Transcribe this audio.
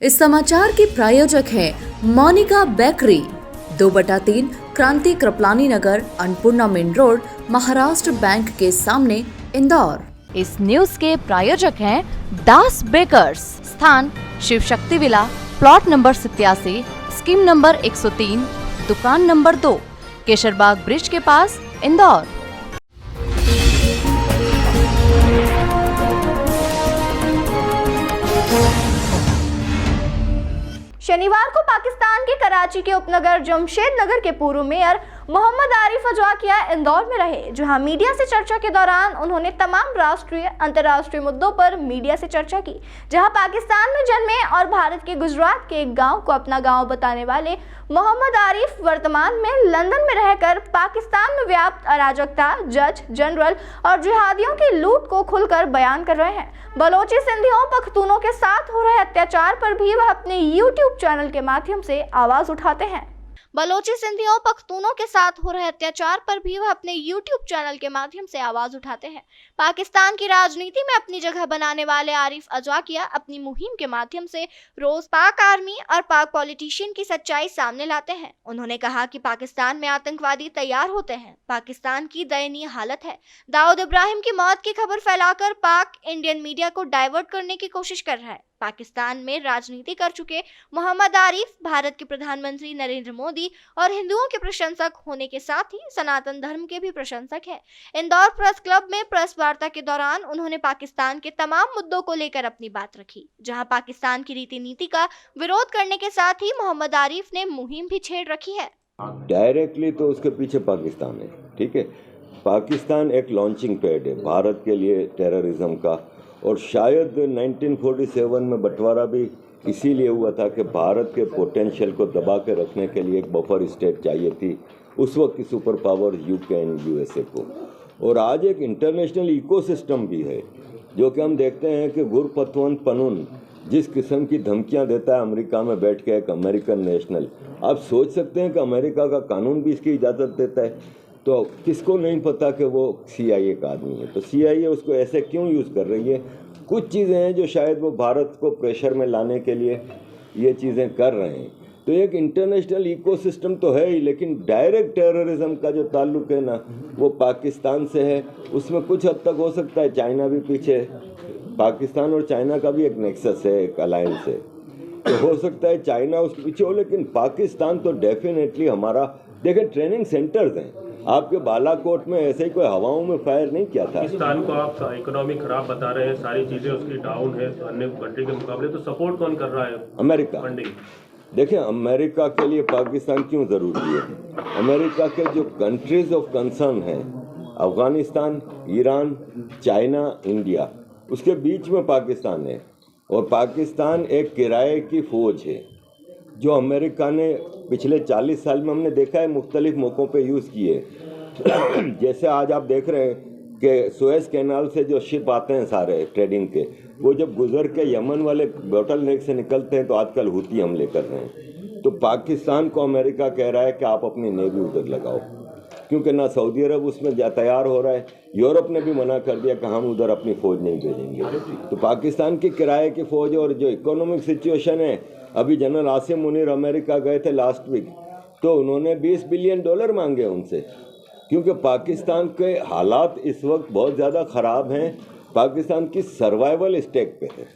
इस समाचार के प्रायोजक हैं Monika bakery, 2/3 Kranti Kripalani Nagar, Annapurna main road, Maharashtra bank के सामने, इंदौर। इस न्यूज के प्रायोजक हैं दास बेकर्स, स्थान Shiv Shakti villa, plot number 87, scheme number 103, दुकान नंबर 2, केशरबाग ब्रिज के पास, इंदौर। शनिवार को पाकिस्तान के कराची के उपनगर जमशेद नगर के पूर्व मेयर मोहम्मद आरिफ अजवाकिया इंदौर में रहे, जहां मीडिया से चर्चा के दौरान उन्होंने तमाम राष्ट्रीय अंतर्राष्ट्रीय मुद्दों पर मीडिया से चर्चा की। जहां पाकिस्तान में जन्मे और भारत के गुजरात के एक गांव को अपना गांव बताने वाले मोहम्मद आरिफ वर्तमान में लंदन में रहकर पाकिस्तान में व्याप्त अराजकता, जज जनरल और जिहादियों की लूट को खुलकर बयान कर रहे हैं। बलोची, सिंधियों, पख्तूनों के साथ हो रहे अत्याचार पर भी वह अपने यूट्यूब चैनल के माध्यम से आवाज उठाते हैं। बलोची, सिंधियों, पख्तूनों के साथ हो रहे अत्याचार पर भी वह अपने यूट्यूब चैनल के माध्यम से आवाज उठाते हैं। पाकिस्तान की राजनीति में अपनी जगह बनाने वाले आरिफ अजवाकिया अपनी मुहिम के माध्यम से रोज पाक आर्मी और पाक पॉलिटिशियन की सच्चाई सामने लाते हैं। उन्होंने कहा कि पाकिस्तान में आतंकवादी तैयार होते हैं, पाकिस्तान की दयनीय हालत है। दाऊद इब्राहिम की मौत की खबर फैलाकर पाक इंडियन मीडिया को डाइवर्ट करने की कोशिश कर रहा है। पाकिस्तान में राजनीति कर चुके मोहम्मद आरिफ भारत के प्रधानमंत्री नरेंद्र मोदी और हिंदुओं के प्रशंसक होने के साथ ही सनातन धर्म के भी प्रशंसक हैं। इंदौर प्रेस क्लब में प्रेस वार्ता के दौरान उन्होंने पाकिस्तान के तमाम मुद्दों को लेकर अपनी बात रखी, जहां पाकिस्तान की रीति नीति का विरोध करने के साथ ही मोहम्मद आरिफ ने मुहिम भी छेड़ रखी है। डायरेक्टली तो उसके पीछे पाकिस्तान है, ठीक है। पाकिस्तान एक लॉन्चिंग पैड है भारत के लिए टेररिज्म का, और शायद 1947 में बंटवारा भी इसीलिए हुआ था कि भारत के पोटेंशियल को दबा के रखने के लिए एक बफर स्टेट चाहिए थी उस वक्त की super power UK and USA को। और आज एक इंटरनेशनल इकोसिस्टम भी है, जो कि हम देखते हैं कि गुरपतवंत पनून जिस किस्म की धमकियां देता है अमेरिका में बैठ के एक अमेरिकन नेशनल, आप सोच सकते हैं कि अमेरिका का कानून भी इसकी इजाज़त देता है। तो किसको नहीं पता कि वो CIA का आदमी है, तो CIA उसको ऐसे क्यों यूज़ कर रही है। कुछ चीज़ें हैं जो शायद वो भारत को प्रेशर में लाने के लिए ये चीज़ें कर रहे हैं। तो एक इंटरनेशनल इकोसिस्टम तो है ही, लेकिन डायरेक्ट टेररिज्म का जो ताल्लुक है ना वो पाकिस्तान से है। उसमें कुछ हद तक हो सकता है चाइना भी पीछे है, पाकिस्तान और चाइना का भी एक नेक्सस है, एक अलायंस है, तो हो सकता है चाइना उसके पीछे हो, लेकिन पाकिस्तान तो डेफिनेटली हमारा। देखें, ट्रेनिंग सेंटर्स हैं आपके बालाकोट में, ऐसे ही कोई हवाओं में फायर नहीं किया था। पाकिस्तान को आप इकोनॉमी खराब बता रहे हैं, सारी चीजें उसकी डाउन है अन्य कंट्री के मुकाबले, तो सपोर्ट कौन कर रहा है? अमेरिका। फंडिंग। देखिए, अमेरिका के लिए पाकिस्तान क्यों ज़रूरी है? अमेरिका के जो कंट्रीज ऑफ कंसर्न हैं, अफगानिस्तान, ईरान, चाइना, इंडिया, उसके बीच में पाकिस्तान है। और पाकिस्तान एक किराए की फ़ौज है जो अमेरिका ने पिछले 40 साल में हमने देखा है मुख्तलिफ मौक़ों पे यूज़ किए। जैसे आज आप देख रहे हैं कि सुएज़ कैनाल से जो शिप आते हैं सारे ट्रेडिंग के, वो जब गुजर के यमन वाले बोटल नेक से निकलते हैं तो आजकल हुती हमले कर रहे हैं। तो पाकिस्तान को अमेरिका कह रहा है कि आप अपनी नेवी उधर लगाओ, क्योंकि ना सऊदी अरब उसमें तैयार हो रहा है, यूरोप ने भी मना कर दिया कि हम उधर अपनी फ़ौज नहीं भेजेंगे। तो पाकिस्तान की किराए की फ़ौज और जो इकोनॉमिक सिचुएशन है, अभी जनरल आसिम मुनीर अमेरिका गए थे लास्ट वीक, तो उन्होंने $20 बिलियन मांगे उनसे, क्योंकि पाकिस्तान के हालात इस वक्त बहुत ज़्यादा ख़राब हैं। पाकिस्तान की सर्वाइवल स्टेक पे है।